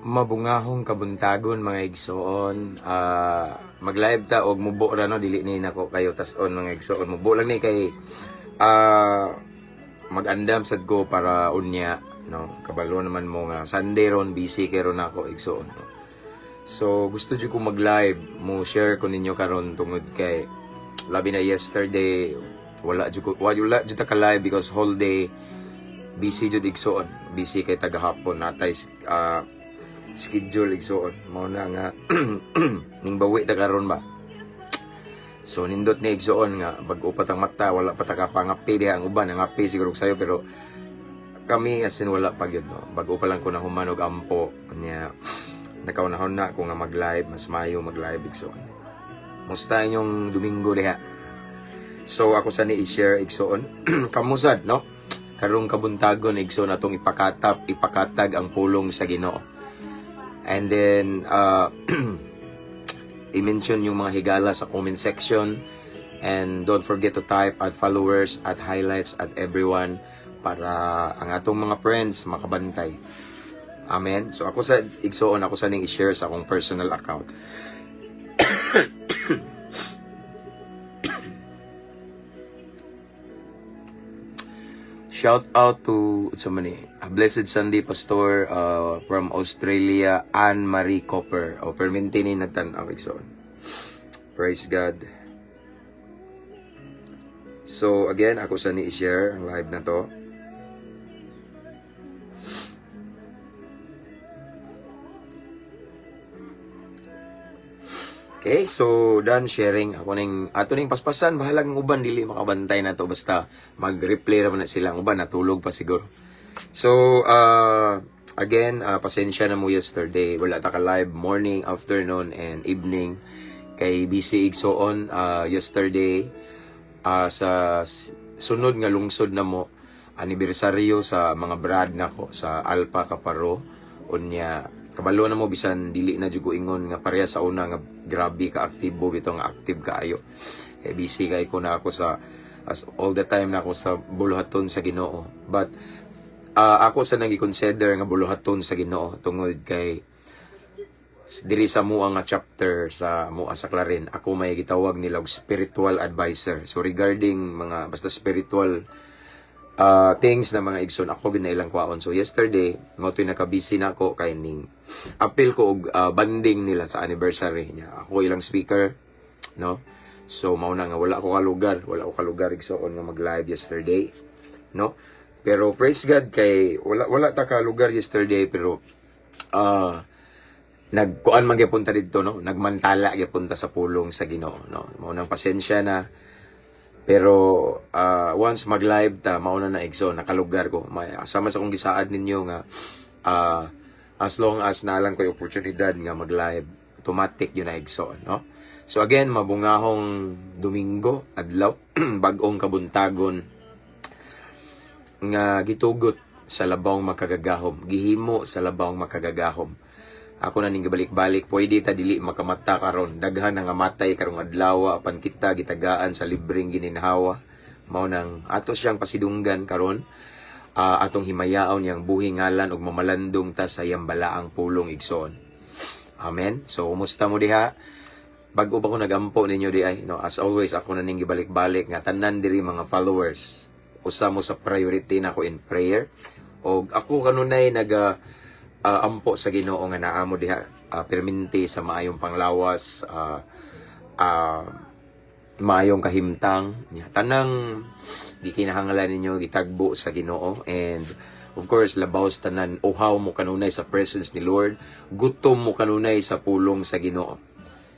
Mabungahong kabuntagon mga igsoon. Mag-live ta og mubo ra no dili ni nako kayo tas-on mga igsoon. Mubo lang ni kay mag-andam sad ko para unya no. Kabalo naman mo nga Sunday ron busy kay ron ako igsoon. No? So gusto jud ko mag-live mo share ko ninyo karon tungod kay labi na yesterday wala jud ta ka live because whole day busy jud igsoon. Busy kay tagahapon natay schedule igsoon mao na nga ning bawi ta karon ba. So nindot ni igsoon nga bag-o pa tang mata wala pa ta kapangapi diha ang uban nangapi siguro sayo pero kami asin wala pa gyud no. Bag-o pa lang ko na human og ampo nya nakaunahon na ko nga mag-live mas mayo mag-live igsoon. Musta inyong Domingo diha? So ako sa ni i-share igsoon kamusad no karong kabuntagon igsoon atong ipakatag ang pulong sa Ginoo. And then, i-mention yung mga higala sa comment section. And don't forget to type at followers, at highlights, at everyone para ang atong mga friends makabantay. Amen? So ako sa igsoon, ako sa ning i-share sa akong personal account. Shout out to a Blessed Sunday Pastor from Australia, Anne-Marie Copper. O perminti ni nagtanaw igsoon. Praise God. So again, ako sa ni i-share ang live na to. Okay, so done sharing. Ako ning ato ning paspasan bahalag ng uban dili makabantay na to basta mag-replay ra man na sila ang uban natulog pa siguro. So again, pasensya na mo yesterday. Wala ta ka live morning, afternoon and evening kay busy igsoon yesterday sa sunod nga lungsod na mo anibersaryo sa mga brad nako sa Alpha Caparo unya kabalo na mo bisan dili na jud ko ingon nga pareha sa una nga grabe ka aktibo bito nga active kaayo kay busy kay ko na ako sa as all the time na ako sa buluhaton sa Ginoo but ako sa nagi-consider nga buluhaton sa Ginoo tungod kay diri sa mua nga chapter sa mua sa Clarin ako may gitawag nila og spiritual advisor so regarding mga basta spiritual things na mga igsoon ako ginailang kwaon. So yesterday, ngotoy nakabisi na ako kay ning appeal ko og banding nila sa anniversary niya. Ako ilang speaker, no? So mao na nga wala ko kalugar igsoon nga mag-live yesterday, no? Pero praise God kay wala ta ka lugar yesterday pero nagkuan man gyapon ta didto no, nagmantala gyapon ta sa pulong sa Ginoo, no? Mao nang pasensya na pero once mag-live ta mauna na igso nakalugar ko sama sa kong gisaad ninyo nga as long as nalang ko yung oportunidad nga mag-live automatic yun na igso no. So again mabungahong Domingo adlaw bag-ong kabuntagon nga gitugot sa labawng makagagahom gihimo sa labawng makagagahom. Ako na ning gibalik-balik pwede ta dili makamata karon daghan nga matay karong adlaw apan kita gitagaan sa libreng gininhawa mao nang ato siyang pasidunggan karon atong himayaon yang buhi ngalan ug mamalandong ta sa iyang balaang pulong igsoon. Amen. So kumusta mo diha? Bag-o ba ko nagampo ninyo di ay no as always ako na ning gibalik-balik nga tanan diri mga followers usa mo sa priority nako in prayer og ako kanunay ampo sa Ginoo nga naamo diha perminti sa maayong panglawas maayong kahimtang tanang gikinahanglan ninyo gitagbo sa Ginoo and of course labaw sa tanan uhaw mo kanunay sa presence ni Lord gutom mo kanunay sa pulong sa Ginoo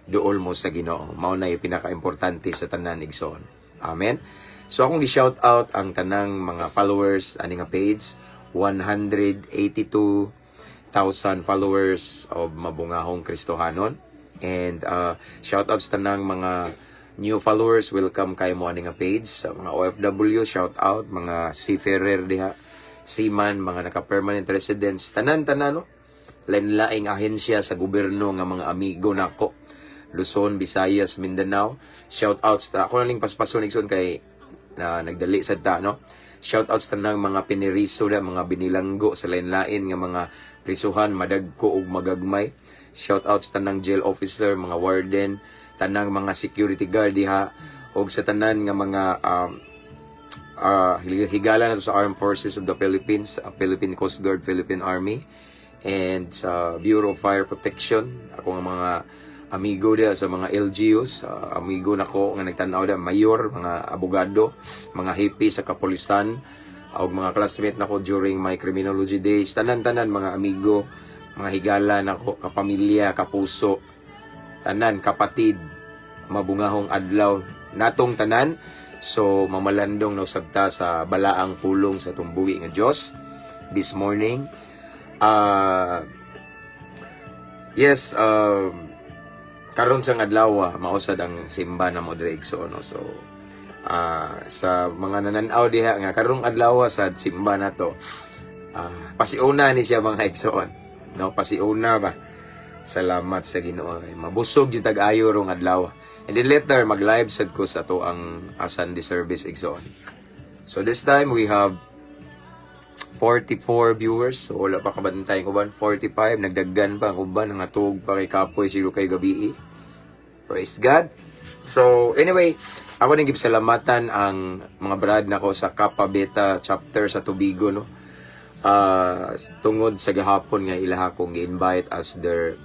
duol mo sa Ginoo mao na yung pinaka-importante sa tanan igsoon. Amen. So akong gi-shout out ang tanang mga followers ani nga page 182,000 followers of Mabungahong Kristohanon and shout out sa tanang mga new followers welcome kay mo ani nga page sa mga OFW shout out mga seafarer diha seaman mga naka-permanent residents tanan no lain-laing ahensya sa gobyerno nga mga amigo nako Luzon, Visayas, Mindanao shout out sa ako na ning paspason igsoon kay na nagdali sad ta no Shout out sa tanang mga piniriso na mga binilanggo sa lain-lain nga mga prisuhan, madagko ug magagmay. Shout out sa tanang jail officer, mga warden, tanang mga security guard diha ug sa tanan nga mga higala na to sa Armed Forces of the Philippines, Philippine Coast Guard, Philippine Army, and sa Bureau of Fire Protection. Ako nga mga amigo dia sa mga LGUs, amigo nako nga nagtan-aw dia mayor, mga abogado, mga hippie sa kapulisan, ug mga classmate nako during my criminology days, tanan-tanan mga amigo, mga higala nako, kapamilya, kapuso, tanan kapatid, mabungahong adlaw natong tanan. So mamalandong na usabta sa balaang pulong sa tumbugi nga Dios this morning. Yes, karon sang adlaw mausad ang simba na mo dire igsoon, no? So sa mga nananaw diha nga karong adlaw sa simba nato, pasiuna ni siya mga igsoon, no? Pasiuna ba, salamat sa Ginoo, mabusog jud tag-ayo rong adlaw. And then later mag-live sad ko sa to ang Sunday service igsoon. So this time we have 44 viewers. So wala pa kabantay ko uban, 45 nagdaggan pa ang uban nga tuog pa kay kapoy silo kay gabi. Praise God. So anyway, ako nang gipasalamatan ang mga brad nako sa Kappa Beta chapter sa Tubigo, no. Tungod sa gahapon nga ila akong gi-invite as their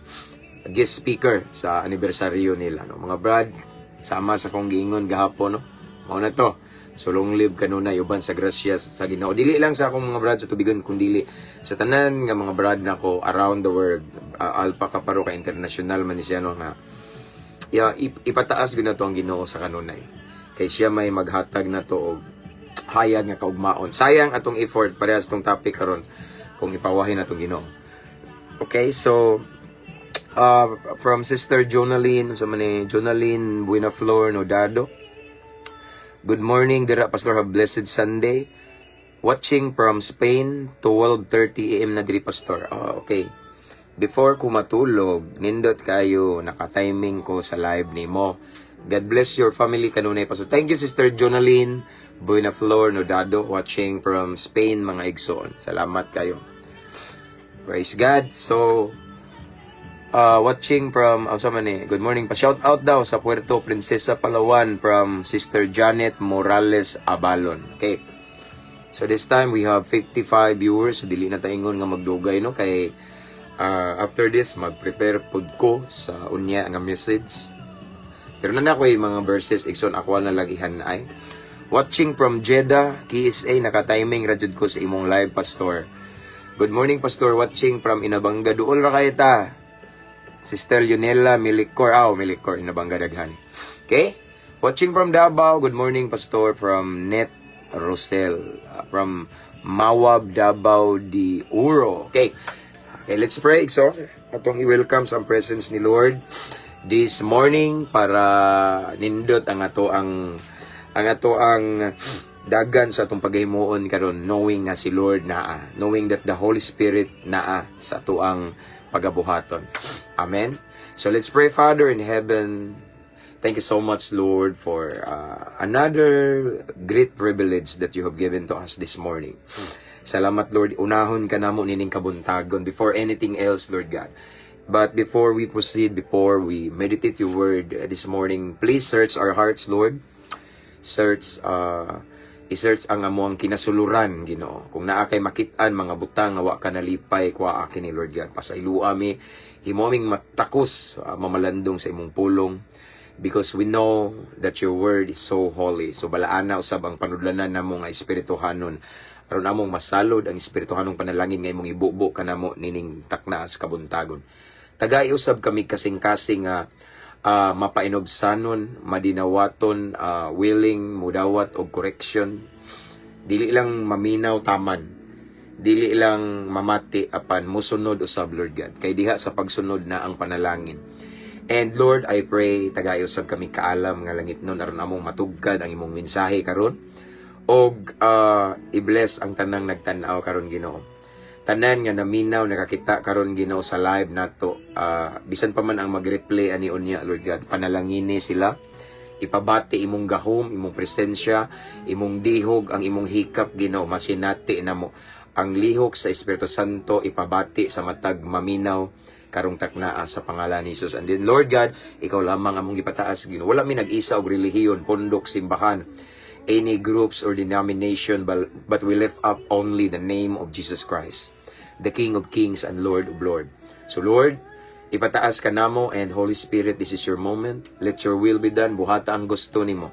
guest speaker sa anibersaryo nila, no. Mga brad, sama sa kong giingon gahapon, no. Mao na to. Sulong live kanunay uban sa grasya sa Ginoo. Dili lang sa akong mga brad sa Tubigon, kundi sa tanan nga mga brad nako around the world. Alpha Kaparo ka international man ni siya, no, nga ipataas gyud nato ang Ginoo sa kanunay. Kay siya may maghatag na to og hayag nga kaugmaon. Sayang atong effort parehas tong topic karon kung ipawahin natong Ginoo. Okay, so from Sister Jonaline, sa man Jonaline Buenaflor Nodado. Good morning, dira Pastor, have blessed Sunday. Watching from Spain, 12:30 AM na diri Pastor. Okay. Before ko matulog, nindot kayo, naka-timing ko sa live nimo. God bless your family kanunay Pastor. Thank you Sister Jonaline Buenaflor Nodado, watching from Spain mga igsoon. Salamat kayo. Praise God. So watching from good morning pa, shout out daw sa Puerto Princesa, Palawan, from Sister Janet Morales Abalon. Okay, so this time we have 55 viewers. Dili na taingon nga magdugay, no, kay after this mag-prepare pud ko sa unya nga message, pero na ko mga verses igsoon ako na lagihan ay. Watching from Jeddah, KSA, naka-timing ra jud ko sa imong live Pastor. Good morning Pastor, watching from Inabanga, duol ra kay ta. Sister Yunela Milicor, Milicor, Inabanga daghan. Okay? Watching from Davao, good morning Pastor, from Net Rosel, from Mawab, Davao de Oro. Okay, let's pray. So, atong i-welcome sa presence ni Lord this morning para nindot ang ato ang dagan sa atong paghimuon karon, knowing nga si Lord naa, knowing that the Holy Spirit naa sa ato ang pagabuhaton. Amen. So let's pray. Father in heaven, thank you so much, Lord, for another great privilege that you have given to us this morning. Salamat, Lord. Unahon ka namo nining kabuntagon before anything else, Lord God. But before we proceed, before we meditate your word this morning, please search our hearts, Lord. I-search ang among kinasuluran, Ginoo. Kung naa kay makit-an mga butang nga wa ka nalipay kwa akin ni Lord God, pasaylo ami himoming matakos mamalandong sa imong pulong, because we know that your word is so holy. So balaana usab ang panudlanan namo nga espirituhanon, aron among masalod ang espirituhanong panalangin nga imong ibubo kanamo nining taknaas kabuntagon. Tagay usab kami kasing-kasing nga mapainobsanon, madinawaton, willing mudawat og correction. Dili lang maminaw taman, dili lang mamati apan musunod usab, Lord God, kay diha sa pagsunod na ang panalangin. And Lord, I pray tagay usab kami kaalam nga langit nun aron among matugkad ang imong mensahe karon, og i-bless ang tanang nagtan-aw karon, Ginoo. Tanan nga naminaw nakakita karon, Ginoo, sa live nato, bisan pa man ang mag-replay ani unya, Lord God, panalangini sila ipabati imong gahom, imong presensya, imong dihog, ang imong hikap, Ginoo, masinati na mo. Ang lihok sa Espiritu Santo, ipabati sa matag maminaw, karong taknaa sa pangalan ni Jesus. And then, Lord God, ikaw lamang among ipataas, Ginoo. Wala mi nag-isa og relihiyon, pundok, simbahan, any groups or denomination, but we lift up only the name of Jesus Christ, the King of Kings and Lord of Lords. So Lord, ipataas ka namo, and Holy Spirit, this is your moment. Let your will be done. Buhata ang gusto nimo.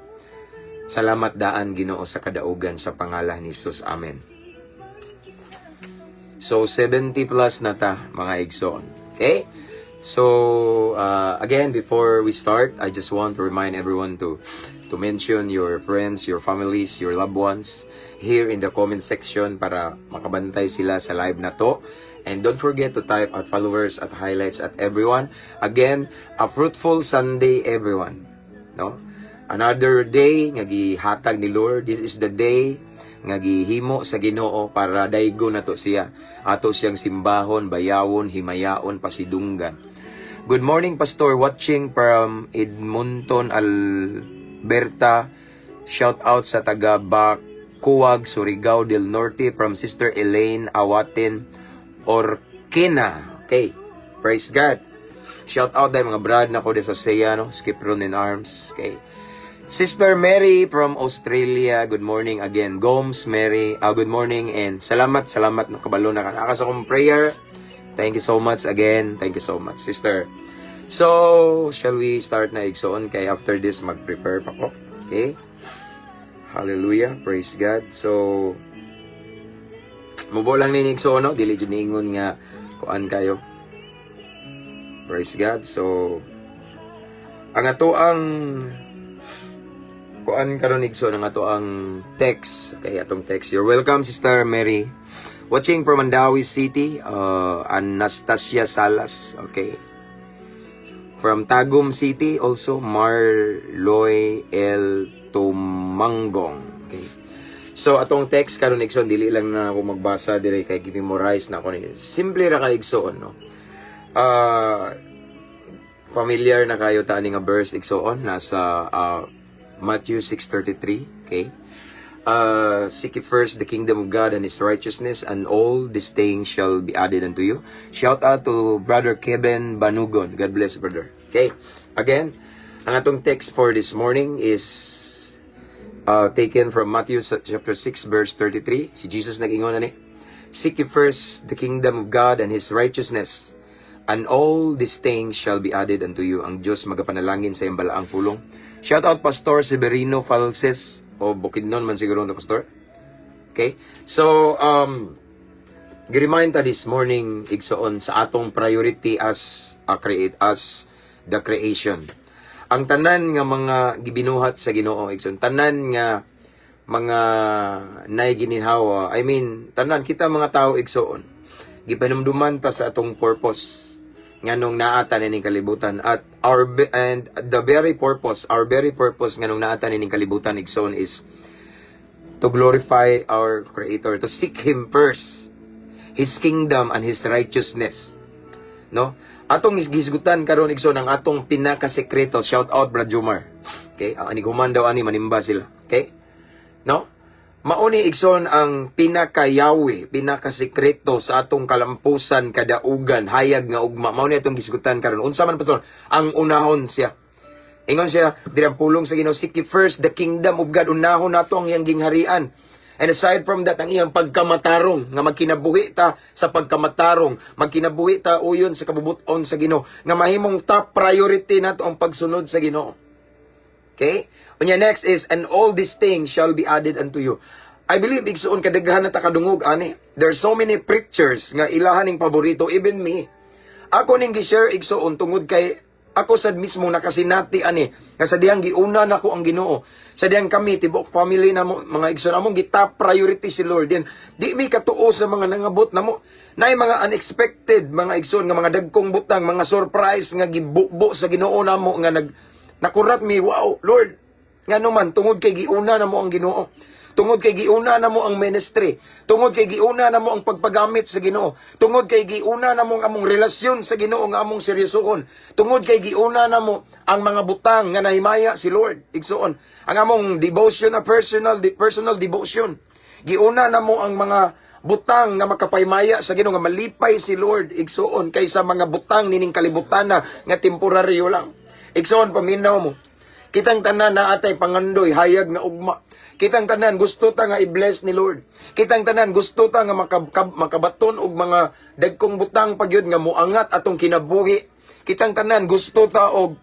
Salamat daan, Ginoo, sa kadaugan sa pangalan ni Jesus. Amen. So 70 plus na ta, mga igsoon. Okay? So again, before we start, I just want to remind everyone to mention your friends, your families, your loved ones here in the comment section para makabantay sila sa live na to. And don't forget to type at followers at highlights at everyone. Again, a fruitful Sunday, everyone. No? Another day nga gihatag ni Lord. This is the day nga gihimo sa Ginoo para daygo na to siya. Ato siyang simbahon, bayawon, himayaon, pasidunggan. Good morning, Pastor. Watching from Edmonton, Alberta. Shout out sa taga Bacuag, Surigao del Norte from Sister Elaine Awatin Orkina. Okay. Praise God. Shout out dahil mga brad na ko sa Saya, no? Skip Run in Arms. Okay. Sister Mary from Australia. Good morning again. Gomes Mary. Good morning and salamat no kabalo na ka sa akong prayer. Thank you so much again. Thank you so much, sister. So, shall we start na igsoon kay after this mag-prepare pa ko. Okay? Hallelujah. Praise God. So, mubo lang ni igsoon, no? Dili jud ningon nga kuan kayo. Praise God. So, ang ato ang kuan karon igsoon, ang ato ang text. Okay, atong text. You're welcome, Sister Mary. Watching from Mandawi City, Anastasia Salas. Okay. From Tagum City, also Marloy L. Tumanggong. Okay. So, atong text karon igsoon, dili lang na ako magbasa dire kay gi-memorize na ako ni. Simple ra kay igsoon, no. Familiar na kayo ta ani nga verse igsoon nasa Matthew 6:33, okay? Seek ye first the kingdom of God and His righteousness, and all these things shall be added unto you. Shout out to Brother Kevin Banugon. God bless, brother. Okay, again, ang atong text for this morning is taken from Matthew chapter 6, verse 33. Si Jesus nag-ingon ani, seek ye first the kingdom of God and His righteousness, and all these things shall be added unto you. Ang Diyos magapanalangin sa iyong balaang pulong. Shout out Pastor Severino Falses, o Bukidnon man siguro na Pastor. Okay? So, gi-remind ta this morning igsoon sa atong priority as the creation. Ang tanan nga mga gibinuhat sa Ginoo igsoon, tanan nga mga nay gininhawa, I mean, tanan kita mga tao igsoon, gipanumduman ta sa atong purpose nganong naata ning kalibutan, at our very purpose nganong naata ning kalibutan igsoon is to glorify our Creator, to seek Him first, His kingdom and His righteousness. No? Atong gisgutan karon igsoon ang atong pinakasekreto. Shout out Brad Jomar. Okay? Ani human daw ani manimba sila. Okay? No? Mauni igsoon ang pinakayawi, pinakasekreto sa atong kalampusan, kadaugan, hayag nga ugma. Mauni atong gisgutan karon. Unsa man Pastor? Ang unahon siya. Ingon siya, dirang pulong sa Ginoo, seek ye first the kingdom of God. Unahon nato ang iyang gingharian. And aside from that, ang iyang pagkamatarong, nga magkinabuhi ta sa pagkamatarong, magkinabuhi ta uyon sa kabubuton sa Ginoo, nga mahimong top priority nato ang pagsunod sa Ginoo. Okay? Unya next is, and all these things shall be added unto you. I believe, igsoon kadaghan na ta kadungog, ani. There are so many preachers nga ilahan ning paborito, even me. Ako ning gi-share igsoon tungod kay ako sad mismo nakasinati ani nga sa diyang giuna nako ang Ginoo. Sa diyang kami tibok family namo mga igsoon among gitap priority si Lord. Then di mi katuo sa mga nangabot namo. Naay mga unexpected mga igsoon nga mga dagkong butang, mga surprise nga gibubo sa Ginoo namo nga nakurat mi, wow Lord. Ngano man tungod kay giuna namo ang Ginoo. Tungod kay giuna na mo ang ministry. Tungod kay giuna na mo ang pagpagamit sa Ginoo. Tungod kay giuna na mo ang among relasyon sa Ginoo nga among seryosohon. Tungod kay giuna na mo ang mga butang nga nahimaya si Lord. Igsoon, ang among devotion na personal devotion. Giuna na mo ang mga butang nga makapaymaya sa Ginoo nga malipay si Lord. Igsoon, kaysa mga butang nining kalibutan na nga temporaryo lang. Igsoon, paminaw mo. Kitang tanan na atay pangandoy, hayag nga ugma. Kitang tanan gusto ta nga i-bless ni Lord. Kitang tanan gusto ta nga makabaton og mga dagkong butang pagyud nga moangat atong kinabuhi. Kitang tanan gusto ta og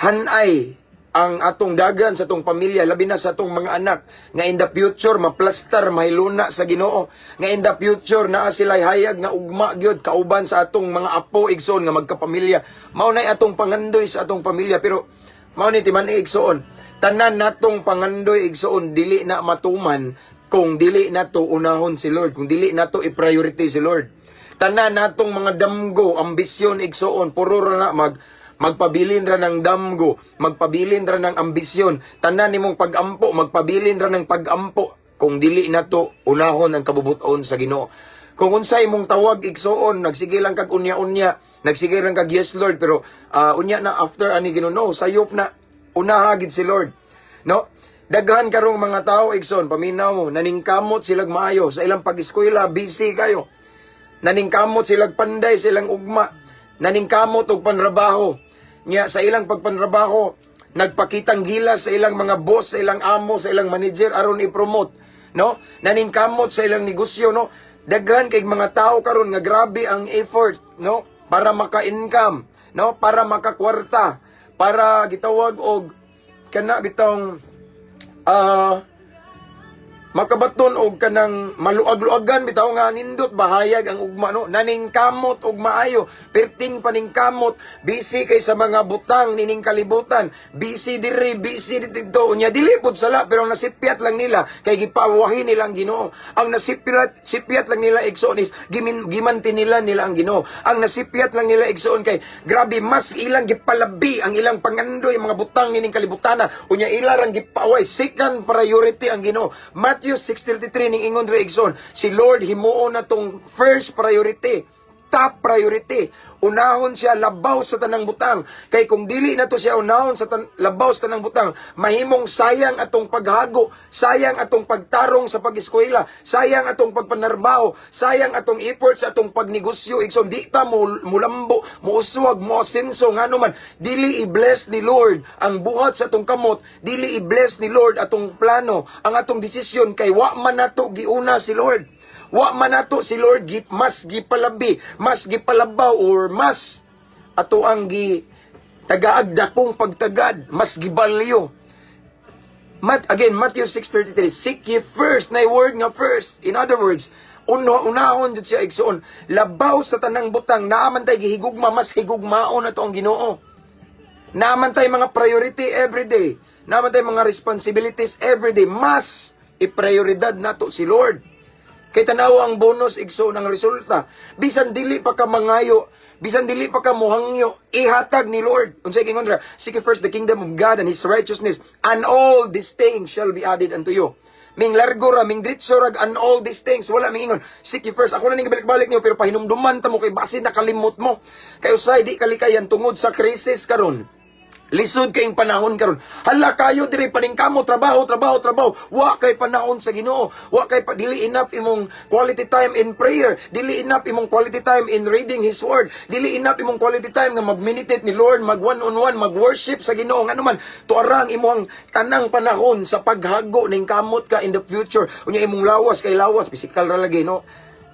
hanay ang atong dagan sa atong pamilya, labi na sa atong mga anak, nga in the future maplastar, mahiluna sa Ginoo, nga in the future naa sila'y hayag nga ugma gyud kauban sa atong mga apo igsoon nga magkapamilya. Mao nay atong pangandoy sa atong pamilya, pero mao ni timan igsoon, tanan natong pangandoy igsoon dili na matuman kung dili nato unahon si Lord, kung dili nato i-priority si Lord. Tanan natong mga damgo, ambisyon igsoon, puro ra na magpabilin ra ng damgo, magpabilin ra ng ambisyon. Tanan nimong pag-ampo, magpabilin ra ng pag-ampo kung dili nato unahon ang kabubuton sa Ginoo. Kung unsay mong tawag igsoon, nagsige lang kag unya-unya, nagsige lang kag yes Lord, pero unya na after ani Ginoo, no, sayop na unahagid si Lord. No? Daghan karong mga tao igsoon, paminaw mo, naningkamot silag maayo sa ilang pag-eskwela, busy kayo. Naningkamot silag panday, silang ugma. Naningkamot og panrabaho. Nya sa ilang pagpanrabaho, nagpakitang gilas sa ilang mga boss, sa ilang amo, sa ilang manager aron i-promote, no? Naningkamot sa ilang negosyo, no? Daghan kay mga tao karon nga grabe ang effort, no? Para maka-income, no? Para makakwarta, para gitawag og kana bitong makabaton og kanang maluag-luagan bitaw nga nindot bahayag ang ugma, no? Naningkamot og maayo, perting paningkamot, busy kay sa mga butang nining kalibutan, busy diri, busy dito, unya dili pud sala, pero nasipyat lang nila kay gipawahi nila ang Ginoo. Ang nasipyat lang nila igsoon is gimanti nila ang Ginoo. Ang nasipyat lang nila igsoon kay grabe mas ilang gipalabi ang ilang pangandoy mga butang nining kalibutana, unya ilarang gipaway second priority ang Ginoo. Matthew 6:33 ning ingon re igsoon, si Lord himuo na tong first priority, top priority. Unahon siya labaw sa tanang butang. Kay kung dili na to siya unahon sa labaw sa tanang butang, mahimong sayang atong paghago, sayang atong pagtarong sa pag-eskwela, sayang atong pagpanarbaho, sayang atong effort sa atong pagnegosyo. Igsoon, di ta mulambo, muuswag, muasenso, nga naman, dili i-bless ni Lord ang buhat sa atong kamot, dili i-bless ni Lord atong plano, ang atong desisyon, kay wa man nato giuna si Lord. Wa man nato si Lord mas gipalabi, mas gipalabaw, or mas ato ang tagaag dakong pagtagad, mas gibalyo. Matthew 6:33, seek ye first, na word nga first. In other words, unahon jud siya igsoon, labaw sa tanang butang, naaman tay gihigugma, mas higugmaon ato ang Ginoo. Naaman tay mga priority everyday, naaman tay mga responsibilities everyday, mas i-prioridad nato si Lord. Kay tanaw ang bonus igsoon ang resulta. Bisan dili pa ka mangayo, bisan dili pa ka mohangyo, ihatag ni Lord. Unsay gingon ra? Seek first the kingdom of God and His righteousness, and all these things shall be added unto you. Ming largo ra, ming diretso ra, and all these things. Wala ming ingon, seek ye first. Ako na ning balik-balik niyo, pero pahinumduman ta mo kay base nakalimot mo. Kay usay di kalikayan tungod sa krisis karon. Lisod kayong panahon karon. Hala kayo diri paningkamo trabaho. Wa kay panahon sa Ginoo. Wa kay dili enough imong quality time in prayer. Dili enough imong quality time in reading His word. Dili enough imong quality time nga mag-meditate ni Lord, mag one-on-one, mag-worship sa Ginoo. Nga naman tuarang imong tanang panahon sa paghago ning kamot ka in the future. Unya imong lawas kay lawas, physical ra lagi, no?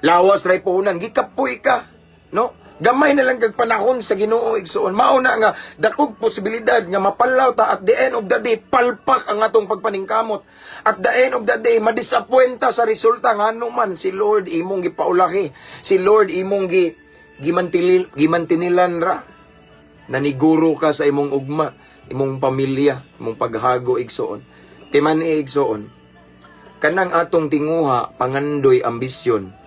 Lawas ray puhunan, gikapoy ka, no? Gamay na lang kag panahon sa Ginoo igsoon. Mao na nga dakog posibilidad nga mapalaw ta at the end of the day palpak ang atong pagpaningkamot. At the end of the day madisappointa sa resulta ngano man si Lord imong gipaulahi. Si Lord imong gimantinilan ra. Naniguro ka sa imong ugma, imong pamilya, imong paghago igsoon. Timan igsoon. Kanang atong tinguha pangandoy ambisyon.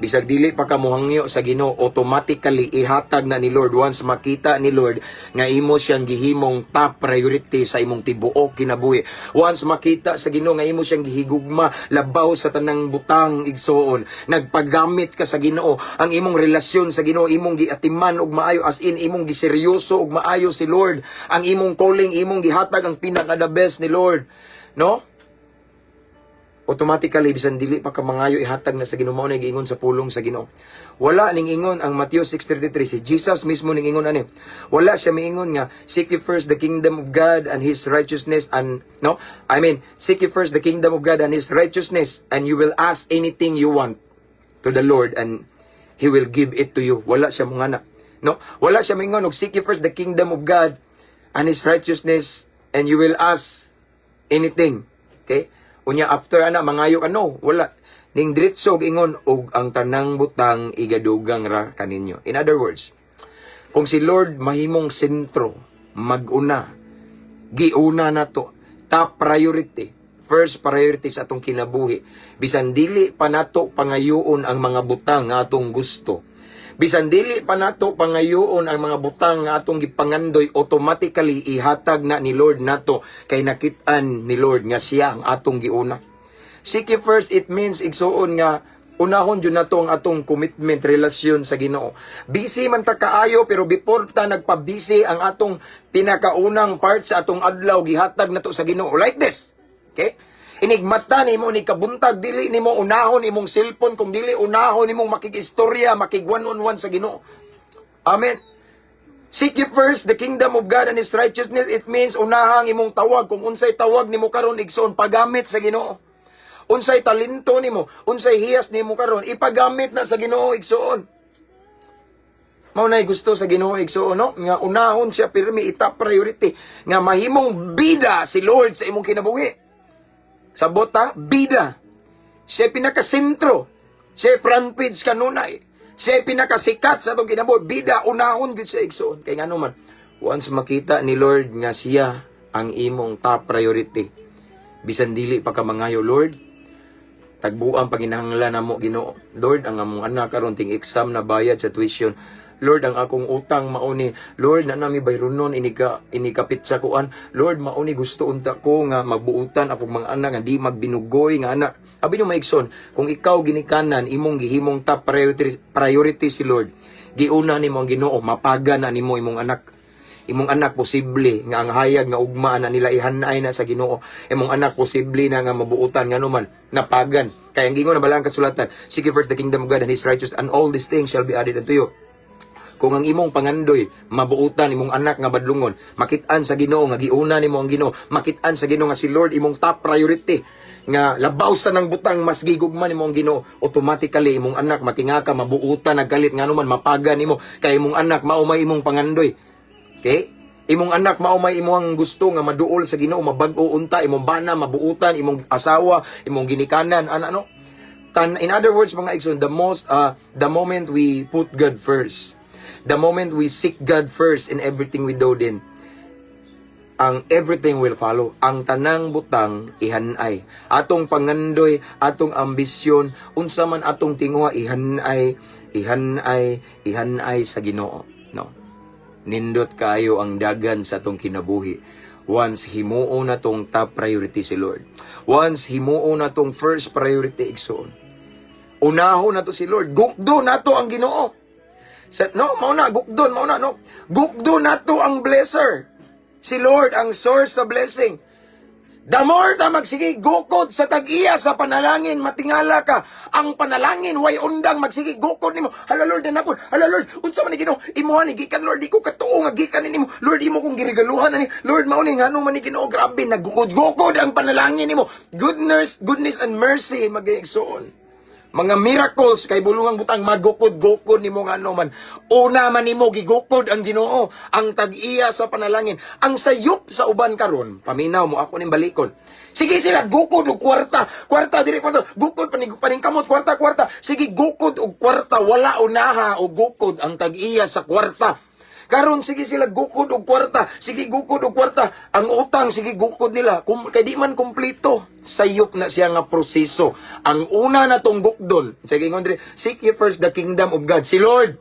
Bisag dili pa ka mohangyo sa Ginoo, automatically ihatag na ni Lord once makita ni Lord nga imo siyang gihimong top priority sa imong tibuok kinabuhi. Once makita sa Ginoo nga imo siyang gihigugma labaw sa tanang butang igsoon. Nagpagamit ka sa Ginoo, ang imong relasyon sa Ginoo imong giatiman og maayo, as in imong giseryoso og maayo si Lord. Ang imong calling imong gihatag ang pinaka the best ni Lord. No? Automatically bisan dili pa ka mangayo ihatag na sa Ginoo, mao na giingon sa pulong sa Ginoo. Wala ning ingon ang Matthew 6:33, si Jesus mismo ning ingon ani. Wala siya miingon nga seek ye first the kingdom of God and his righteousness, and no, I mean seek ye first the kingdom of God and his righteousness and you will ask anything you want to the Lord and he will give it to you. Wala siya mungana. No, wala siya miingon og seek ye first the kingdom of God and his righteousness and you will ask anything. Okay? Unya after ana mangayo ka, no, wala ning diretso ingon og ang tanang butang igadugang ra kaninyo. In other words, kung si Lord mahimong sentro, maguna, giuna nato, top priority, first priority sa atong kinabuhi, bisan dili pa nato pangayoon ang mga butang nga atong gusto, bisan dili pa nato pangayoon ang mga butang nga atong gipangandoy, automatically ihatag na ni Lord nato kay nakit-an ni Lord nga siya ang atong giuna. Seek ye first, it means igsuon nga unahon jud nato ang atong commitment, relasyon sa Ginoo. Busy man ta kaayo, pero before ta nagpa-busy ang atong pinakaunang part sa atong adlaw gihatag nato sa Ginoo. Like this. Okay? Inigmata nimo ni kabuntag, dili nimo unahon imong cellphone, kung dili unahon imong makikistorya, makig-one-on-one sa Ginoo. Amen. Seek ye first the kingdom of God and his righteousness. It means unahang imong tawag. Kung unsay tawag nimo karon igsoon, pagamit sa Ginoo. Unsay talento nimo, unsay hiyas nimo karon, ipagamit na sa Ginoo igsoon. Mao nay gusto sa Ginoo igsoon, no? Nga unahon siya pirmi, itap priority, nga mahimong bida si Lord sa imong kinabuhi. Sa bota, bida. Siya pinakasentro. Siya front page kanunay. Siya pinakasikat sa itong kinabuhi. Bida, unahon gud sa igsoon. Kaya nga naman, once makita ni Lord nga siya ang imong top priority, bisan dili pa ka mangayo, Lord, tagbuang paginahanglan namo Ginoo. Lord, ang among anak karon ting exam na bayad sa tuition. Lord, ang akong utang mauni. Lord, na nami bayronon inikapit sa kuan. Lord, mauni gusto unta ko nga magbuutan akong mga anak nga di magbinugoy nga anak. Abi no maigson, kung ikaw ginikanan imong gihimong top priority si Lord, giuna nimo ang Ginoo, mapaga na nimo imong anak. Imong anak posible nga ang hayag nga ugma na nila ihanay na sa Ginoo. Imong anak posible na nga mabuutan nga numan napagan. Kaya ang gingon na balang kasulatan, seek ye first the kingdom of God and his righteousness, and all these things shall be added unto you. Kung ang imong pangandoy mabuutan, imong anak nga badlungon, makit-an sa Ginoo nga giuna nimo ang Ginoo, makit-an sa Ginoo nga si Lord imong top priority, nga labaw sa nang butang mas gigugman nimo ang Ginoo, automatically imong anak matingaka mabuutan nagalit nga numan mapagan nimo kay imong anak mao may imong pangandoy. Okay? Imong anak mao may imong gusto nga maduol sa Ginoo, mabag-o unta, imong bana mabuutan, imong asawa, imong ginikanan, ano? In other words, mga igsoon, the moment we put God first, the moment we seek God first in everything we do, din ang everything will follow. Ang tanang butang ihanay. Atong pangandoy, atong ambisyon, unsa man atong tinguha ihanay sa Ginoo. No. Nindot kayo ang dagan sa atong kinabuhi. Once himuo na tong top priority si Lord. Once himuo na tong first priority igsoon. Unaho na to si Lord. Gukdo na to ang Ginoo. Gukdo na to ang blesser. Si Lord ang source of blessing. The more ta magsige gukod sa tag-iya sa panalangin, matingala ka. Ang panalangin way undang magsige gukod nimo. Hala Lord na napon. Hala Lord, unsa man ni Ginoo? Imuha ni gikan Lord, di ko katuo nga gikan nimo. Lord, imo kong giregaluhan ani. Lord, mao ni ngano man ni Ginoo, grabe nagukod-gukod ang panalangin nimo. Goodness and mercy magigsoon. Mga miracles kay bulungang butang magukod-gukod nimo nga ano man. Una man nimo gigukod ang Ginoo, ang tag-iya sa panalangin. Ang sayop sa uban karon, paminaw mo ako ning balikon. Sige sila gukod og kwarta. Kwarta diri kwarta. Gukod paningkamot kwarta. Sige gukod og kwarta, wala unaha og gukod ang tag-iya sa kwarta. Karon sige sila gukod og kwarta, sige gukod og kwarta. Ang utang sige gukod nila. Kay di man kumpleto, sayop na siya nga proseso. Ang una na tong gukdon, sige ingon diri, seek ye first the kingdom of God. Si Lord,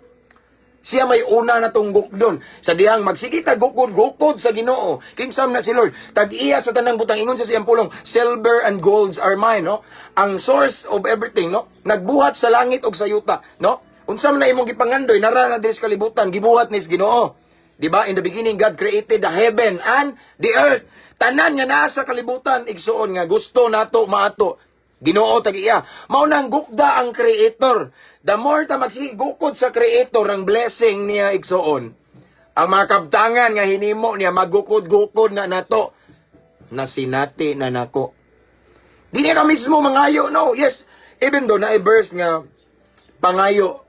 siya may una na tunggok doon. Sa diyang magsigita, gukod sa Ginoo. King Sam na si Lord. Tag-iya sa tanang butang. Ingon sa siyang pulong, silver and golds are mine, no? Ang source of everything, no? Nagbuhat sa langit o sa yuta, no? Unsam na imong gipangandoy, nara na diri sa kalibutan, gibuhat ni Ginoo. Diba? In the beginning, God created the heaven and the earth. Tanan nga naa sa kalibutan, igsuon nga gusto nato maato. Ginoo tag-iya. Mao nang gukda ang creator. The more ta magsigukod sa creator ang blessing niya igsuon. Ang mga kabtangan nga hinimo niya magukod-gukod na nato na sinati na nako. Di niya ka mismo mangayo, no? Yes, even though na i-verse nga pangayo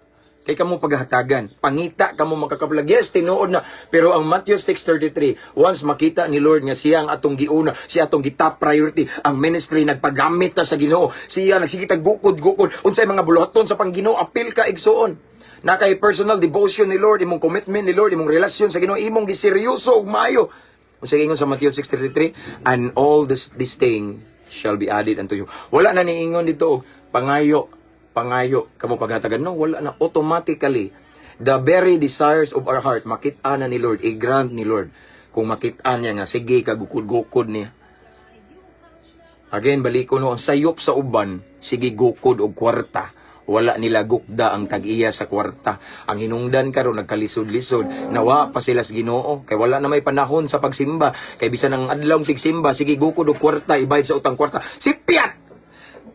kay kamo paghatagan, pangita kamo makakaplag. Yes, tinuod na. Pero ang Matthew 6:33, once makita ni Lord nga siya ang atong giuna, siya atong gitap priority, ang ministry nagpagamit ta sa Ginoo, siya nagsikita gukod-gukod, unsay mga buluhaton sa pangginoo, apil ka igsuon. Na kay personal devotion ni Lord, imong commitment ni Lord, imong relasyon sa Ginoo, imong giseryoso ug maayo. Unsay ingon sa Matthew 6:33, and all this thing shall be added unto you. Wala na niingon dito pangayo kamo paghatagan, no, wala na, automatically the very desires of our heart makita na ni Lord, i-grant ni Lord. Kung makita niya nga sige kagukod-gukod niya. Again, balik ko, no, ang sayop sa uban sige gukod og kwarta, wala nila gukda ang tag-iya sa kwarta. Ang hinungdan karon nagkalisod-lisod, nawa pa sila sa Ginoo kay wala na may panahon sa pagsimba, kay bisan ang adlaw tigsimba sige gukod og kwarta, ibayad sa utang kwarta, sipiat.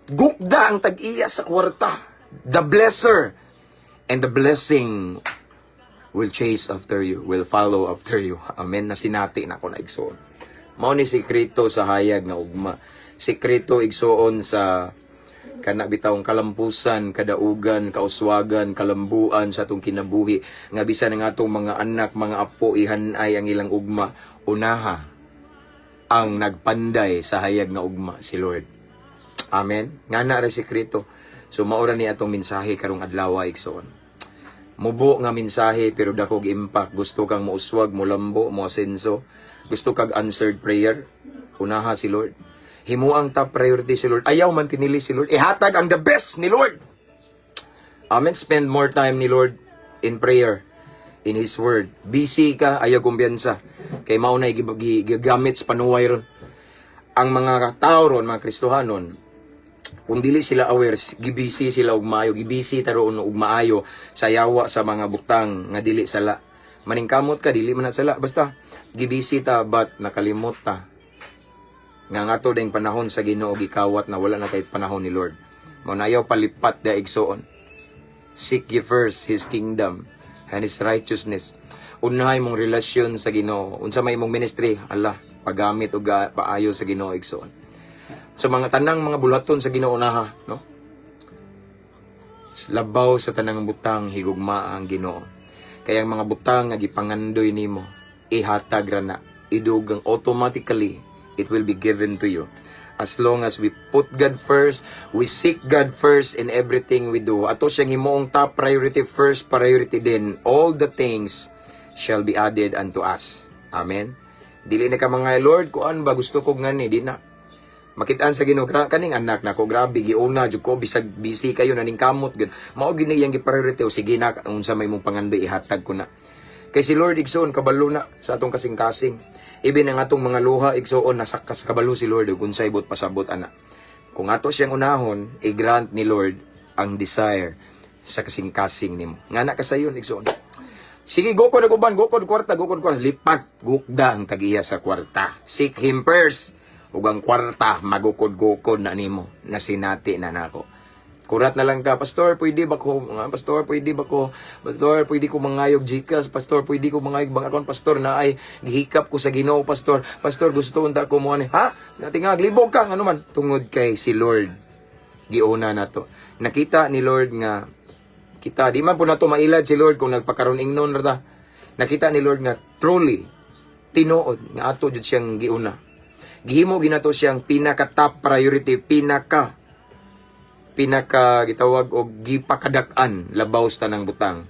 Gukda ang tag-iya sa kwarta. The blesser and the blessing will chase after you, will follow after you. Amen. Na sinati na ko na igsoon. Mao ni sikreto sa hayag nga ugma. Sikreto igsoon sa kana bitawng kalampusan, kadaugan, kauswagan, kalambuan sa atong kinabuhi. Nga bisan nga atong mga anak, mga apo, ihanay ang ilang ugma. Unaha ang nagpanday sa hayag nga ugma, si Lord. Amen. Nga na rin sikreto. So maura ni atong mensahe karong adlaw igsoon. Mubo nga mensahe pero dakog impact. Gusto kang mauswag, mulambo, mo asenso. Gusto kag answered prayer. Unaha si Lord. Himuang top priority si Lord. Ayaw man tinili si Lord. Ihatag ang the best ni Lord. Amen. Spend more time ni Lord in prayer, in His Word. Busy ka, ayaw kumbiyansa. Kay mao na gigamit sa panuway ron. Ang mga tao ron, mga Kristohanon, kung dili sila aware, gibisi sila og maayo, gibisi taron og maayo sa yawa sa mga butang nga dili sala. Maningkamot ka, dili man na sala, basta gibisi ta but nakalimot ta. Nga ngato ding panahon sa Ginoo gikawat na wala na kay panahon ni Lord. Mao nayaw palipat da igsoon. Seek ye first His kingdom and His righteousness. Unahay mong relasyon sa Ginoo. Unsa may mong ministry, Allah, pagamit og paayo sa Ginoo igsoon. So mga tanang mga bulaton sa Ginoo unaha, no? Labaw sa tanang butang higugma ang Ginoo. Kaya ang mga butang nga gipangandoy nimo, ihatag ra na, idugang automatically it will be given to you. As long as we put God first, we seek God first in everything we do. Ato siyang himuong top priority, first priority din, all the things shall be added unto us. Amen. Dili na ka mga Lord, kuan ba gusto ko ngani, di na. Makitaan sa Ginoo kaning anak nako, grabe giuna jud ko bisag busy kayo naning kamot gud. Mao gid iyang gi-priority o sige na unsa may mong pangandoy ihatag ko na. Kay si Lord igsoon kabalo na sa atong kasing-kasing. Even ang atong mga luha igsoon nasakas kabalo si Lord ug unsay bot pasabot ana. Kung ato siyang unahon, i-grant ni Lord ang desire sa kasing-kasing nimo. Ngana ka sayon igsoon. Sige, gukod og uban, gukod kwarta, lipat gukda ang tagiya sa kwarta. Seek Him first. Ug ang kwarta magukod-gukod na nimo, na sinati na nako. Kurat na lang ka, Pastor, pwede ba ko? Pastor, pwede ba ko? Pastor, pwede ko mangayog Gcash? Pastor, pwede ko mangayog bang akon? Pastor, na ay gihikap ko sa Ginoo, Pastor. Pastor, gusto unta ko mo ani. Ha? Natingag libog ka ano man tungod kay si Lord. Giuna na to. Nakita ni Lord nga kita di man po nato mailad si Lord kung nagpakaron ingnon ra ta. Nakita ni Lord nga truly tinuod nga ato jud siyang giuna. Gihimo ginato siyang pinaka top priority, pinaka gitawag og gipakadak-an labaw sa tanang butang.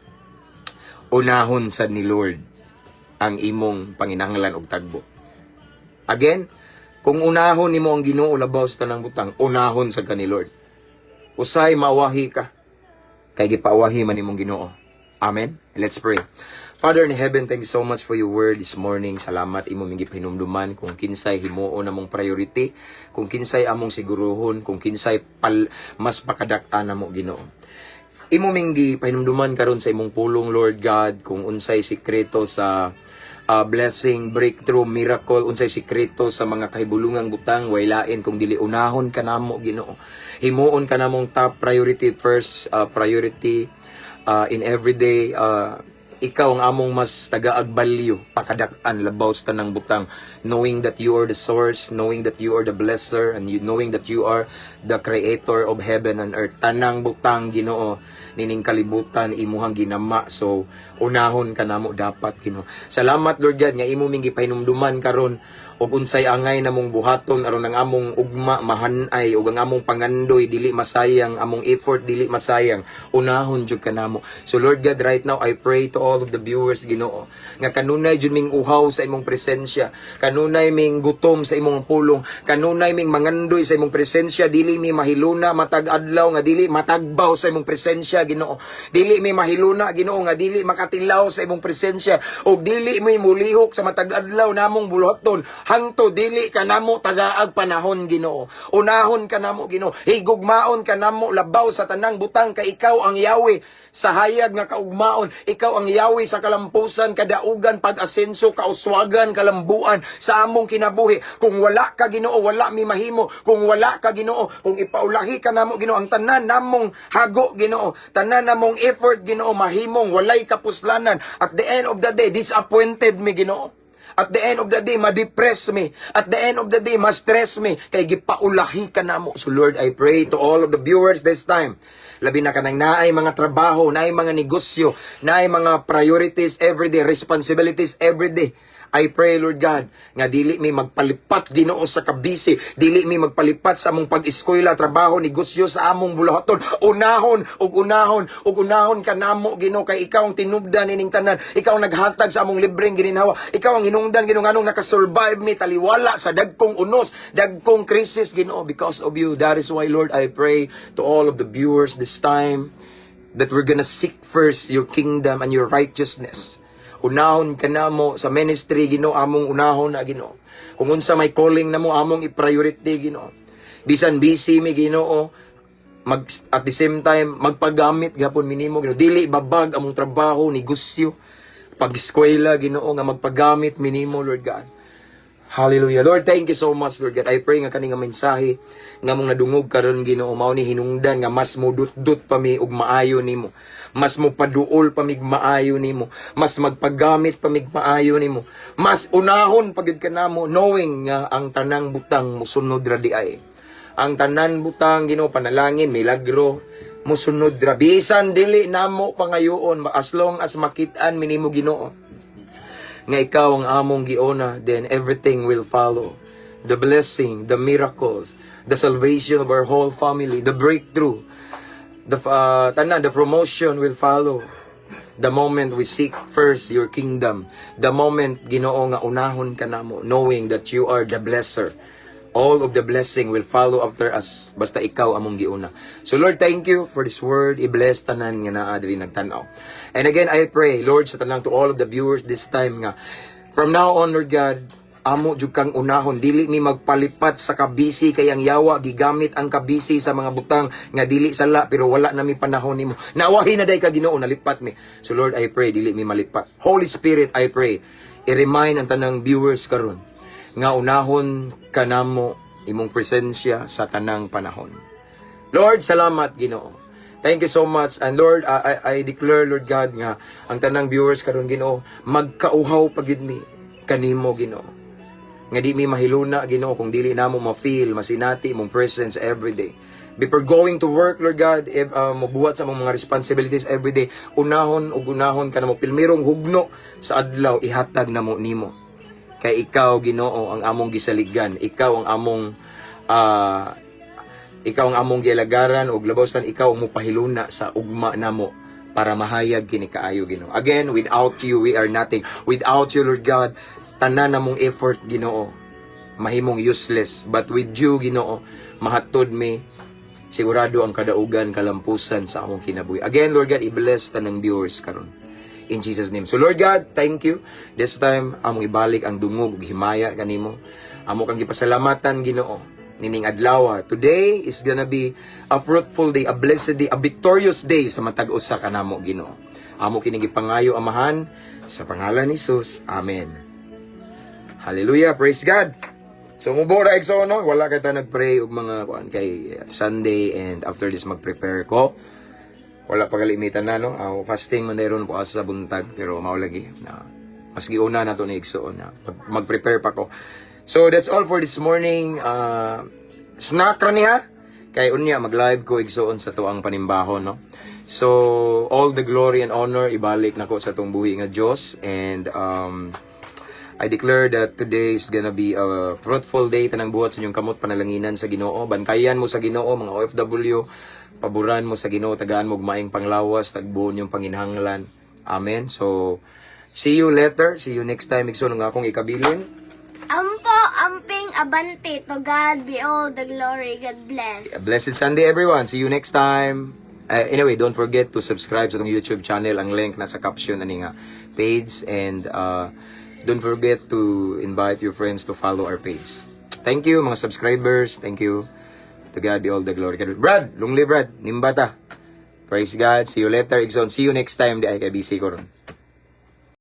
Unahon sa ni Lord ang imong panginahanglan og tagbo. Again, kung unahon nimo ang Ginoo labaw sa tanang butang, unahon sa kani Lord. Usay maawahi ka, kay gipaawahi man nimong Ginoo. Amen. Let's pray. Father in heaven, thank you so much for your word this morning. Salamat imo mingi hinumduman kung kinsay himuon namong priority, kung kinsay among siguruhon, kung kinsay mas pakadak-an namo Ginoo. Imo mingi pahinumduman karon sa imong pulong Lord God, kung unsay sikreto sa blessing, breakthrough, miracle, unsay sikreto sa mga kahibulungang butang, way lain kung dili unahon ka namo Ginoo. Himuon ka namong top priority, first priority in everyday. Ikaw ang among mas taga-agbalyo, pakadak-an labaw sa tanang butang, knowing that you are the source, knowing that you are the blesser, and knowing that you are the creator of heaven and earth. Tanang butang Ginoo, nining kalibutan imuhang ginama, so unahon ka namo dapat Ginoo. Salamat Lord God nga imo ming gipahinumduman karon og unsay angay namong buhaton aron ang among ugma mahanay ug ang among pangandoy dili masayang, among effort dili masayang, unahon jud kanamo. So Lord God, right now I pray to all of the viewers Ginoo nga kanunay jud ming uhaw sa imong presensya, kanunay ming gutom sa imong pulong, kanunay ming mangandoy sa imong presensya, dili mi mahiluna matag adlaw nga dili matagbaw sa imong presensya Ginoo. Dili mi mahiluna Ginoo nga dili makatilaw sa imong presensya, ug dili mi mulihok sa matag adlaw namong buluhaton hangto dili kanamo tagaag panahon Ginoo. Unahon kanamo Ginoo, higugmaon kanamo labaw sa tanang butang, kay ikaw ang Yahweh sa hayag nga kaugmaon, ikaw ang Yahweh sa kalampusan, kadaugan, pag-asenso, kauswagan, kalambuan sa among kinabuhi. Kung wala ka Ginoo, wala mi mahimo. Kung wala ka Ginoo, kung ipaulahi ka namo Ginoo, ang tanan namong hago Ginoo, tanan namong effort Ginoo, mahimong walay kapuslanan. At the end of the day, disappointed mi Ginoo. At the end of the day, ma-depress me. At the end of the day, ma-stress me. Kay gipaulahi ka namo. So Lord, I pray to all of the viewers this time. Labi na kanang naay mga trabaho, naay mga negosyo, naay mga priorities everyday, responsibilities everyday. I pray, Lord God, nga dili mi magpalipat Ginoo sa kabisi, dili mi magpalipat sa among pag-eskwela, trabaho, negosyo sa among bulahaton. Unahon ug unahon ug unahon kanamo Ginoo, kay ikaw ang tinubdan ining tanan, ikaw ang naghatag sa among libreng gininhawa, ikaw ang hinungdan Ginoo nganong nakasurvive mi taliwala sa dagkong unos, dagkong krisis Ginoo, because of you. That is why Lord, I pray to all of the viewers this time that we're gonna seek first your kingdom and your righteousness. Unahon ka namo sa ministry Ginoo, among unahon na Ginoo. Kung unsa may calling namo, among i-priority Ginoo. Bisan busy mi Ginoo, at the same time magpagamit gapon minimo Ginoo. Dili babag among trabaho, negosyo, pag-eskwela Ginoo, nga magpagamit minimo Lord God. Hallelujah. Lord, thank you so much Lord God. I pray nga kani nga mensahe nga mong nadungog karon Ginoo, mao ni hinungdan nga mas modut-dut pa mi ug maayo nimo. Mas mo paduol pamig maayo nimo, mas magpagamit pamig maayo nimo, mas unahon pagid kanamo, knowing nga ang tanang butang musunod ra di ay. Ang tanan butang Ginoo, panalangin, milagro musunod ra, bisan dili namo pangayoon, as long as makit-an minimo Ginoo nga ikaw ang among giona, then everything will follow. The blessing, the miracles, the salvation of our whole family, the breakthrough, the promotion will follow. The moment we seek first your kingdom, the moment Ginoo nga unahon ka namo, knowing that you are the blesser, all of the blessing will follow after us, basta ikaw among giuna. So Lord, thank you for this word. I-bless tanan nga naa diri nagtan-aw. And again, I pray, Lord, sa tanang to all of the viewers this time nga, from now on, Lord God, amo jud kang unahon, dili mi magpalipat sa kabisi, kay ang yawa gigamit ang kabisi sa mga butang nga dili sala, pero wala na mi panahon nimo. Nawahi na day ka Ginoo, nalipat mi. So Lord, I pray dili mi malipat. Holy Spirit, I pray, i-remind ang tanang viewers karon nga unahon kanamo imong presensya sa tanang panahon. Lord, salamat Ginoo. Thank you so much. And Lord, I declare, Lord God, nga ang tanang viewers karon Ginoo, magkauhaw pagid mi kanimo Ginoo. Nga di mi mahiluna Ginoo kung dili namo ma-feel, masinati imong presence every day. Before going to work, Lord God, mabuhat sa mga responsibilities every day, unahon ug unahon kanamo pilmirong hugno sa adlaw ihatag namo nimo. Kay ikaw Ginoo ang among gisaligan, ikaw ang among gialagaran ug labawstan ikaw ang mopahiluna sa ugma namo para mahayag kini kaayo Ginoo. Again, without you we are nothing. Without you Lord God, tanan na mong effort Ginoo mahimong useless, but with you Ginoo mahatod mi sigurado ang kadaugan kalampusan sa among kinabuhi. Again Lord God, i-bless tanang viewers karon in Jesus name. So Lord God, thank you. This time among ibalik ang dungog ug himaya kanimo. Amo kang gipasalamatan Ginoo nining adlaw. Today is gonna be a fruitful day, a blessed day, a victorious day sa matag usa kanamo Ginoo. Amo kini gipangayo amahan sa pangalan ni Jesus. Amen. Hallelujah, praise God. So mubora igso no, wala kay ta nagpray og mga kuan kay Sunday, and after this magprepare ko. Wala pa kalimitan na no. Fasting man dayron po asa sa buntag, pero mao lagi na mas giuna na to ni igsoon na magprepare pa ko. So that's all for this morning. Snack ra niya kay unya mag-live ko igsoon sa tuang panimbahon no. So all the glory and honor ibalik nako sa tong buhi nga Dios, and I declare that today is gonna be a fruitful day tanang buhat sa inyong kamot panalanginan sa Ginoo. Bantayan mo sa Ginoo mga OFW, paboran mo sa Ginoo, tagaan mo maing panglawas, tagbuon yung panginhanglan. Amen. So see you later. See you next time. Igsoon nga akong ikabilin. Ampo, amping, abante. To God be all the glory. God bless. A blessed Sunday everyone. See you next time. Anyway, don't forget to subscribe sa itong YouTube channel. Ang link nasa caption ani nga page, and don't forget to invite your friends to follow our page. Thank you mga subscribers. Thank you. To God be all the glory. Brad, lungli Brad, nimbata. Praise God. See you later. Igsoon. See you next time. Di ay kay BC ko ron.